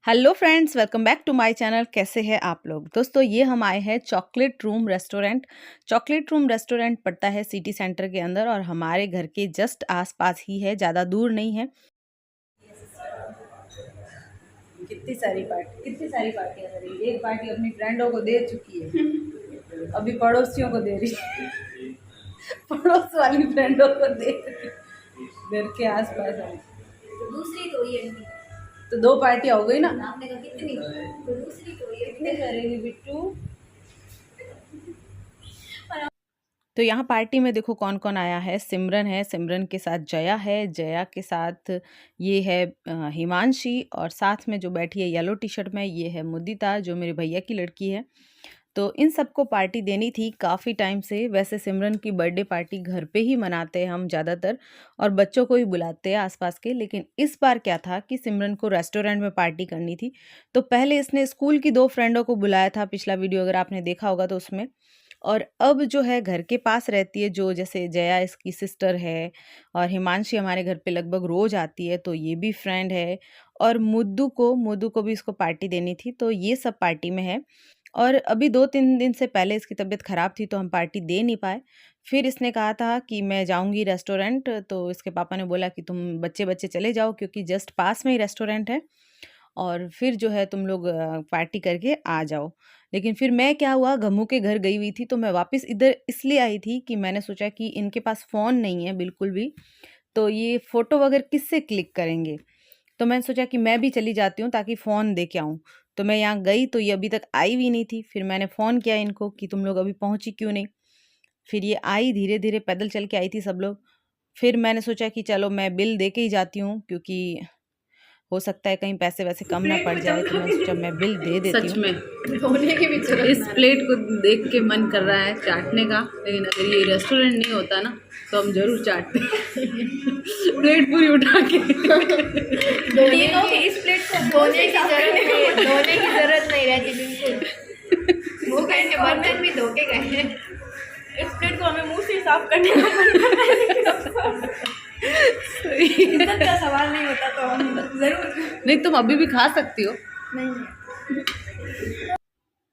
Hello friends, welcome back to my channel. कैसे हैं आप लोग? दोस्तों, ये हम आए हैं chocolate room restaurant. Chocolate room restaurant पड़ता है सिटी सेंटर के अंदर और हमारे घर के जस्ट आसपास ही है, ज़्यादा दूर नहीं है। कितनी सारी पार्टियां करी। एक पार्टी अपनी फ्रेंडों को दे चुकी है, अभी पड़ोसियों को दे रही है। पड़ोस वाली फ्रेंडों को दे रही है। घर के आसपास है तो दूसरी तो ये नहीं। तो दो पार्टियां हो गई ना। आपने कहा कितनी, तो दूसरी तो ये कितने करेगी बिट्टू? तो यहाँ पार्टी में देखो कौन कौन आया है। सिमरन है, सिमरन के साथ जया है, जया के साथ ये है हिमांशी, और साथ में जो बैठी है येलो टी शर्ट में ये है मुदिता, जो मेरे भैया की लड़की है। तो इन सबको पार्टी देनी थी काफ़ी टाइम से। वैसे सिमरन की बर्थडे पार्टी घर पे ही मनाते हैं हम ज़्यादातर, और बच्चों को ही बुलाते हैं आसपास के। लेकिन इस बार क्या था कि सिमरन को रेस्टोरेंट में पार्टी करनी थी। तो पहले इसने स्कूल की 2 फ्रेंडों को बुलाया था, पिछला वीडियो अगर आपने देखा होगा तो उसमें। और अब जो है घर के पास रहती है, जो जैसे जया इसकी सिस्टर है, और हिमांशी हमारे घर पे लगभग रोज़ आती है, तो ये भी फ्रेंड है। और मुद्दू को भी इसको पार्टी देनी थी, तो ये सब पार्टी में है। और अभी 2-3 दिन से पहले इसकी तबीयत ख़राब थी, तो हम पार्टी दे नहीं पाए। फिर इसने कहा था कि मैं जाऊँगी रेस्टोरेंट, तो इसके पापा ने बोला कि तुम बच्चे-बच्चे चले जाओ, क्योंकि जस्ट पास में ही रेस्टोरेंट है, और फिर जो है तुम लोग पार्टी करके आ जाओ। लेकिन फिर मैं क्या हुआ, गम्मू के घर गई हुई थी, तो मैं वापस इधर इसलिए आई थी कि मैंने सोचा कि इनके पास फ़ोन नहीं है बिल्कुल भी, तो ये फ़ोटो वगैरह किससे क्लिक करेंगे? तो मैंने सोचा कि मैं भी चली जाती हूँ ताकि फ़ोन दे के आऊँ। तो मैं यहाँ गई तो ये अभी तक आई भी नहीं थी। फिर मैंने फ़ोन किया इनको कि तुम लोग अभी पहुँची क्यों नहीं? फिर ये आई, धीरे-धीरे पैदल चल के आई थी सब लोग। फिर मैंने सोचा कि चलो मैं बिल दे के ही जाती हूँ, क्योंकि हो सकता है कहीं पैसे-वैसे कम ना पड़ जाए, तो मैंने सोचा मैं बिल दे देती सच हूँ। में धोने की भी जरूरत इस प्लेट को देख के मन कर रहा है चाटने का, लेकिन अगर ये रेस्टोरेंट नहीं होता ना तो हम जरूर चाटते। प्लेट पूरी उठा के तीनों की इस प्लेट को धोने की जरूरत नहीं रहती बिल्कुल। वो कहेंगे बर्तन भी धो के गए हैं, इस प्लेट को हमें मुंह से साफ करने का इज्जत का सवाल नहीं होता तो हम जरूर। नहीं, तुम अभी भी खा सकती हो। नहीं,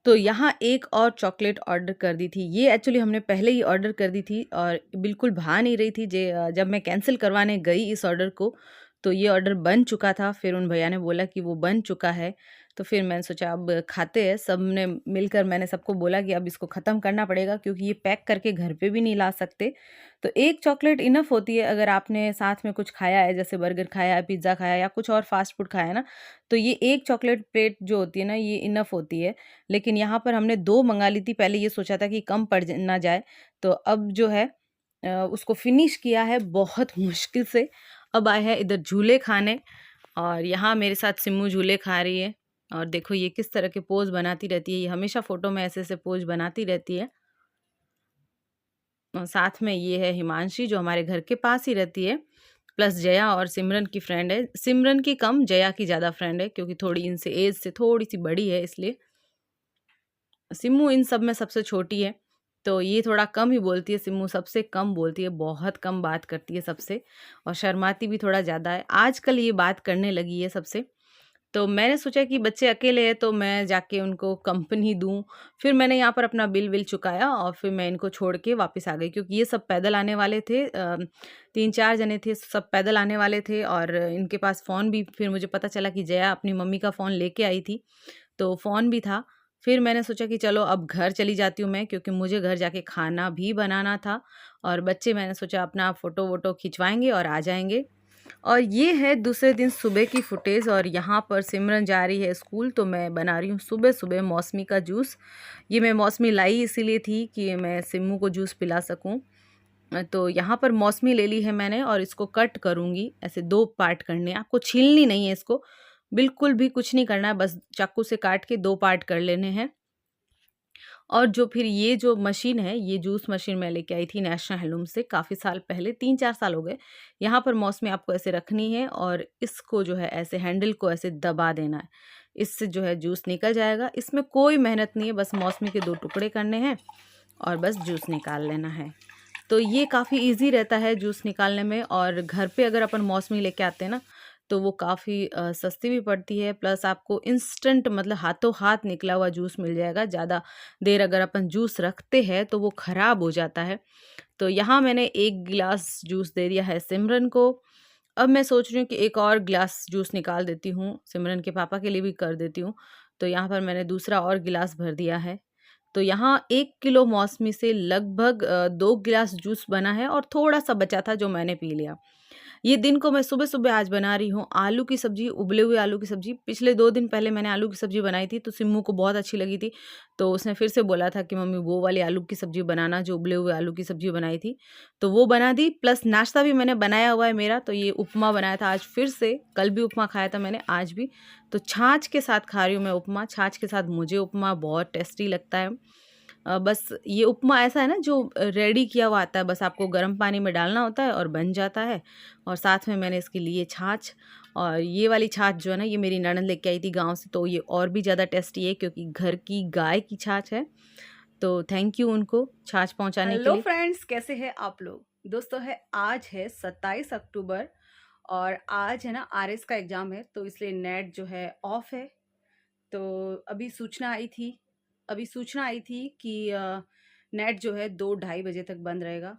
तो यहाँ एक और चॉकलेट ऑर्डर कर दी थी। ये एक्चुअली हमने पहले ही ऑर्डर कर दी थी और बिल्कुल भा नहीं रही थी। जब मैं कैंसिल करवाने गई इस ऑर्डर को, तो ये ऑर्डर बन चुका था। फिर उन भैया ने बोला कि वो बन चुका है, तो फिर मैंने सोचा अब खाते हैं। सब ने मिलकर मैंने सबको बोला कि अब इसको ख़त्म करना पड़ेगा, क्योंकि ये पैक करके घर पे भी नहीं ला सकते। तो एक चॉकलेट इनफ होती है अगर आपने साथ में कुछ खाया है, जैसे बर्गर खाया है, पिज़्ज़ा खाया है, या कुछ और फास्ट फूड खाया है ना, तो ये एक चॉकलेट प्लेट जो होती है ना, ये इनफ होती है। लेकिन यहाँ पर हमने 2 मँगा ली थी। पहले ये सोचा था कि कम पड़ ना जाए, तो अब जो है उसको फ़िनिश किया है बहुत मुश्किल से। अब आए हैं इधर झूले खाने, और यहाँ मेरे साथ सिम्मू झूले खा रही है। और देखो ये किस तरह के पोज़ बनाती रहती है, ये हमेशा फ़ोटो में ऐसे-ऐसे पोज़ बनाती रहती है। साथ में ये है हिमांशी, जो हमारे घर के पास ही रहती है, प्लस जया और सिमरन की फ्रेंड है। सिमरन की कम, जया की ज़्यादा फ्रेंड है, क्योंकि थोड़ी इनसे एज से थोड़ी-सी बड़ी है इसलिए। सिम्मू इन सब में सबसे छोटी है, तो ये थोड़ा कम ही बोलती है। सिम्मू सबसे कम बोलती है, बहुत कम बात करती है सबसे, और शर्माती भी थोड़ा ज़्यादा है। आजकल ये बात करने लगी है सबसे। तो मैंने सोचा कि बच्चे अकेले हैं तो मैं जाके उनको कंपनी दूँ। फिर मैंने यहाँ पर अपना बिल चुकाया और फिर मैं इनको छोड़ के वापस आ गई, क्योंकि ये सब पैदल आने वाले थे। 3-4 जने थे, सब पैदल आने वाले थे, और इनके पास फ़ोन भी, फिर मुझे पता चला कि जया अपनी मम्मी का फ़ोन लेके आई थी, तो फ़ोन भी था। फिर मैंने सोचा कि चलो अब घर चली जाती हूँ मैं, क्योंकि मुझे घर जाके खाना भी बनाना था, और बच्चे मैंने सोचा अपना फ़ोटो-वोटो खिंचवाएँगे और आ जाएँगे। और ये है दूसरे दिन सुबह की फुटेज, और यहाँ पर सिमरन जा रही है स्कूल, तो मैं बना रही हूँ सुबह-सुबह मौसमी का जूस। ये मैं मौसमी लाई इसीलिए थी कि मैं सिम्मू को जूस पिला सकूँ। तो यहाँ पर मौसमी ले ली है मैंने, और इसको कट करूँगी। ऐसे 2 पार्ट करने हैं, आपको छीलनी नहीं है इसको, बिल्कुल भी कुछ नहीं करना है, बस चाकू से काट के 2 पार्ट कर लेने हैं। और जो फिर ये जो मशीन है, ये जूस मशीन मैं लेके आई थी नेशनल हैंडलूम से काफ़ी साल पहले, 3-4 साल हो गए। यहाँ पर मौसमी आपको ऐसे रखनी है, और इसको जो है ऐसे हैंडल को ऐसे दबा देना है। इससे जो है जूस निकल जाएगा। इसमें कोई मेहनत नहीं है, बस मौसमी के 2 टुकड़े करने हैं और बस जूस निकाल लेना है। तो ये काफ़ी ईज़ी रहता है जूस निकालने में। और घर पे अगर अपन मौसमी लेके आते हैं ना, तो वो काफ़ी सस्ती भी पड़ती है, प्लस आपको इंस्टेंट मतलब हाथों हाथ निकला हुआ जूस मिल जाएगा। ज़्यादा देर अगर अपन जूस रखते हैं तो वो ख़राब हो जाता है। तो यहाँ मैंने 1 गिलास जूस दे दिया है सिमरन को। अब मैं सोच रही हूँ कि एक और ग्लास जूस निकाल देती हूँ, सिमरन के पापा के लिए भी कर देती हूँ। तो यहाँ पर मैंने दूसरा और गिलास भर दिया है। तो यहाँ 1 किलो मौसमी से लगभग 2 गिलास जूस बना है और थोड़ा-सा बचा था जो मैंने पी लिया। ये दिन को मैं सुबह-सुबह आज बना रही हूँ आलू की सब्ज़ी, उबले हुए आलू की सब्ज़ी। पिछले 2 दिन पहले मैंने आलू की सब्ज़ी बनाई थी तो सिम्मू को बहुत अच्छी लगी थी। तो उसने फिर से बोला था कि मम्मी वो वाली आलू की सब्ज़ी बनाना जो उबले हुए आलू की सब्ज़ी बनाई थी। तो वो बना दी, प्लस नाश्ता भी मैंने बनाया हुआ है मेरा। तो ये उपमा बनाया था आज फिर से, कल भी उपमा खाया था मैंने, आज भी। तो छाछ के साथ खा रही हूँ मैं उपमा। छाछ के साथ मुझे उपमा बहुत टेस्टी लगता है। बस ये उपमा ऐसा है ना जो रेडी किया हुआ आता है, बस आपको गर्म पानी में डालना होता है और बन जाता है। और साथ में मैंने इसके लिए छाछ, और ये वाली छाछ जो है ना ये मेरी ननद लेके आई थी गाँव से, तो ये और भी ज़्यादा टेस्टी है क्योंकि घर की गाय की छाछ है। तो थैंक यू उनको छाछ पहुँचाने के हेलो लिए। फ्रेंड्स, कैसे हैं आप लोग? दोस्तों आज है 27 अक्टूबर और आज है ना आरएस का एग्ज़ाम है, तो इसलिए नेट जो है ऑफ है। तो अभी सूचना आई थी कि नेट जो है 2 ढाई बजे तक बंद रहेगा।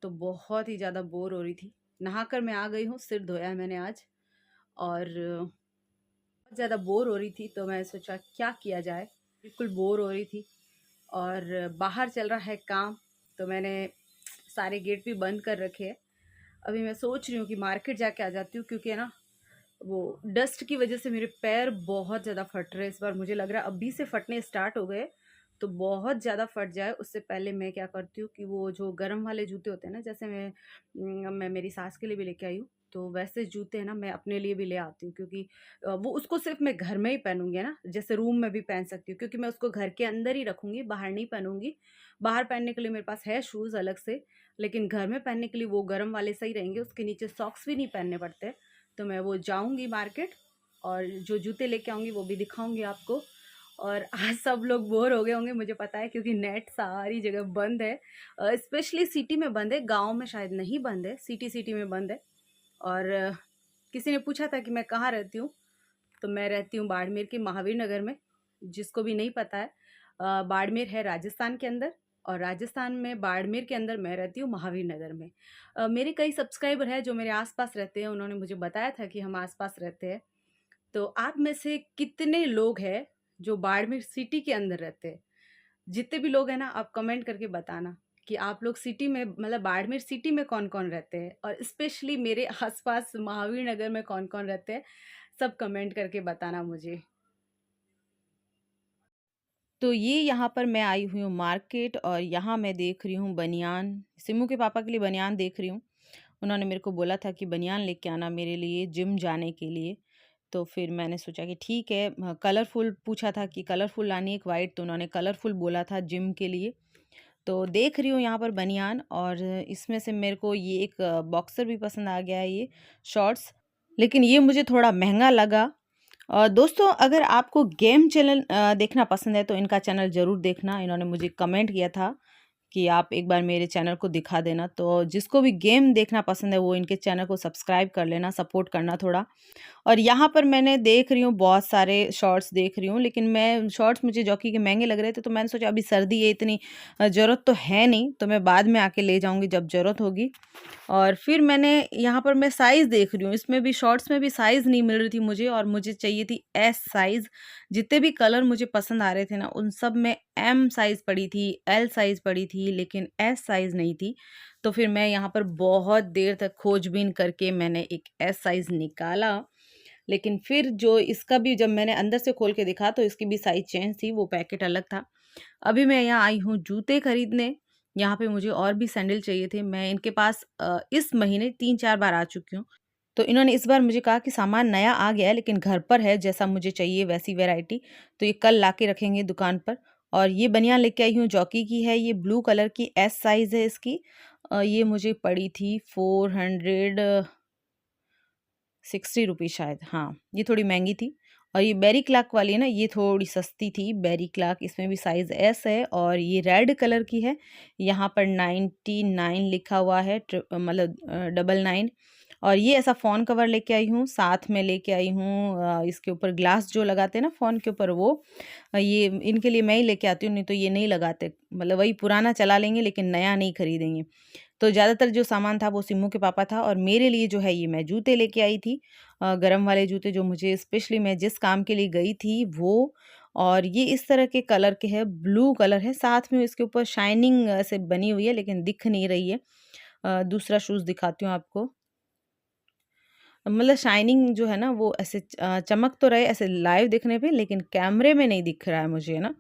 तो बहुत ही ज़्यादा बोर हो रही थी। नहाकर मैं आ गई हूँ, सिर धोया है मैंने आज, और बहुत ज़्यादा बोर हो रही थी तो मैं सोचा क्या किया जाए। बिल्कुल बोर हो रही थी और बाहर चल रहा है काम, तो मैंने सारे गेट भी बंद कर रखे हैं। अभी मैं सोच रही हूँ कि मार्केट जाके आ जाती हूँ, क्योंकि है ना वो डस्ट की वजह से मेरे पैर बहुत ज़्यादा फट रहे हैं इस बार। मुझे लग रहा है अभी से फटने स्टार्ट हो गए, तो बहुत ज़्यादा फट जाए उससे पहले मैं क्या करती हूँ कि वो जो गर्म वाले जूते होते हैं ना, जैसे मैं मेरी सास के लिए भी लेके आई हूँ, तो वैसे जूते हैं ना मैं अपने लिए भी ले आती हूँ, क्योंकि वो उसको सिर्फ मैं घर में ही पहनूंगी, है ना, जैसे रूम में भी पहन सकती हूँ, क्योंकि मैं उसको घर के अंदर ही रखूंगी, बाहर नहीं पहनूंगी। बाहर पहनने के लिए मेरे पास है शूज़ अलग से, लेकिन घर में पहनने के लिए वो गर्म वाले सही रहेंगे, उसके नीचे सॉक्स भी नहीं पहनने पड़ते। तो मैं वो जाऊंगी मार्केट और जो जूते लेके आऊँगी वो भी दिखाऊंगी आपको। और आज सब लोग बोर हो गए होंगे मुझे पता है, क्योंकि नेट सारी जगह बंद है। स्पेशली सिटी में बंद है, गांव में शायद नहीं बंद है, सिटी में बंद है। और किसी ने पूछा था कि मैं कहाँ रहती हूँ, तो मैं रहती हूँ बाड़मेर के महावीर नगर में। जिसको भी नहीं पता है, बाड़मेर है राजस्थान के अंदर, और राजस्थान में बाड़मेर के अंदर मैं रहती हूँ महावीर नगर में। मेरे कई सब्सक्राइबर हैं जो मेरे आसपास रहते हैं, उन्होंने मुझे बताया था कि हम आसपास रहते हैं। तो आप में से कितने लोग हैं जो बाड़मेर सिटी के अंदर रहते हैं? जितने भी लोग हैं ना, आप कमेंट करके बताना कि आप लोग सिटी में, मतलब बाड़मेर सिटी में कौन कौन रहते हैं, और स्पेशली मेरे आसपास महावीर नगर में कौन कौन रहते हैं, सब कमेंट करके बताना मुझे। तो ये यहाँ पर मैं आई हुई हूँ मार्केट, और यहाँ मैं देख रही हूँ बनियान, सिम्मू के पापा के लिए बनियान देख रही हूँ। उन्होंने मेरे को बोला था कि बनियान लेके आना मेरे लिए जिम जाने के लिए। तो फिर मैंने सोचा कि ठीक है, कलरफुल पूछा था कि कलरफुल लानी एक वाइट, तो उन्होंने कलरफुल बोला था जिम के लिए। तो देख रही हूँ यहाँ पर बनियान, और इसमें से मेरे को ये एक बॉक्सर भी पसंद आ गया है, ये शॉर्ट्स, लेकिन ये मुझे थोड़ा महंगा लगा। और दोस्तों अगर आपको गेम चैनल देखना पसंद है तो इनका चैनल ज़रूर देखना। इन्होंने मुझे कमेंट किया था कि आप एक बार मेरे चैनल को दिखा देना, तो जिसको भी गेम देखना पसंद है वो इनके चैनल को सब्सक्राइब कर लेना, सपोर्ट करना थोड़ा। और यहाँ पर मैंने देख रही हूँ बहुत सारे शॉर्ट्स देख रही हूँ, लेकिन मैं शॉर्ट्स मुझे जॉकी के महंगे लग रहे थे, तो मैंने सोचा अभी सर्दी है, इतनी ज़रूरत तो है नहीं, तो मैं बाद में आके ले जाऊँगी जब ज़रूरत होगी। और फिर मैंने यहाँ पर मैं साइज़ देख रही हूँ, इसमें भी शॉर्ट्स में भी साइज़ नहीं मिल रही थी मुझे, और मुझे चाहिए थी एस साइज़। जितने भी कलर मुझे पसंद आ रहे थे ना, उन सब में एम साइज़ पड़ी थी, एल साइज़ पड़ी थी, लेकिन एस साइज़ नहीं थी। तो फिर मैं यहाँ पर बहुत देर तक खोजबीन करके मैंने एक एस साइज़ निकाला, लेकिन फिर जो इसका भी जब मैंने अंदर से खोल के देखा तो इसकी भी साइज़ चेंज थी, वो पैकेट अलग था। अभी मैं यहाँ आई हूँ जूते खरीदने। यहाँ पे मुझे और भी सैंडल चाहिए थे। मैं इनके पास इस महीने 3-4 बार आ चुकी हूँ। तो इन्होंने इस बार मुझे कहा कि सामान नया आ गया है, लेकिन घर पर है, जैसा मुझे चाहिए वैसी वैरायटी, तो ये कल ला के रखेंगे दुकान पर। और ये बनियान लेके आई हूँ, जॉकी की है, ये ब्लू कलर की, एस साइज़ है इसकी। ये मुझे पड़ी थी 460 रुपीज़ शायद, हाँ, ये थोड़ी महंगी थी। और ये बेरी क्लाक वाली है ना, ये थोड़ी सस्ती थी, बेरी क्लाक, इसमें भी साइज़ एस है, और ये रेड कलर की है। यहाँ पर 99 लिखा हुआ है, मतलब 99। और ये ऐसा फ़ोन कवर लेके आई हूँ, साथ में लेके आई हूँ इसके ऊपर ग्लास जो लगाते हैं ना फ़ोन के ऊपर वो। ये इनके लिए मैं ही लेके आती हूँ, नहीं तो ये नहीं लगाते। मतलब वही पुराना चला लेंगे लेकिन नया नहीं खरीदेंगे। तो ज़्यादातर जो सामान था वो सिम्मू के पापा था, और मेरे लिए जो है ये मैं जूते लेके आई थी, गरम वाले जूते जो मुझे स्पेशली मैं जिस काम के लिए गई थी वो। और ये इस तरह के कलर के है, ब्लू कलर है, साथ में इसके ऊपर शाइनिंग ऐसे बनी हुई है लेकिन दिख नहीं रही है। दूसरा शूज़ दिखाती हूँ आपको। मतलब शाइनिंग जो है ना वो ऐसे चमक तो रहे ऐसे लाइव दिखने पे, लेकिन कैमरे में नहीं दिख रहा है मुझे, है ना।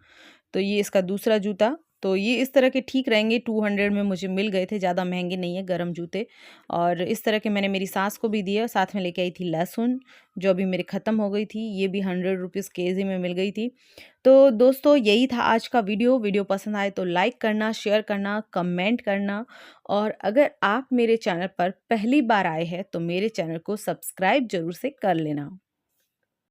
तो ये इसका दूसरा जूता, तो ये इस तरह के ठीक रहेंगे, 200 में मुझे मिल गए थे, ज़्यादा महंगे नहीं है गरम जूते। और इस तरह के मैंने मेरी सास को भी दिए, और साथ में लेके आई थी लहसुन जो अभी मेरी ख़त्म हो गई थी, ये भी 100 रुपीज़ केजी में मिल गई थी। तो दोस्तों यही था आज का वीडियो पसंद आए तो लाइक करना, शेयर करना, कमेंट करना, और अगर आप मेरे चैनल पर पहली बार आए हैं तो मेरे चैनल को सब्सक्राइब ज़रूर से कर लेना।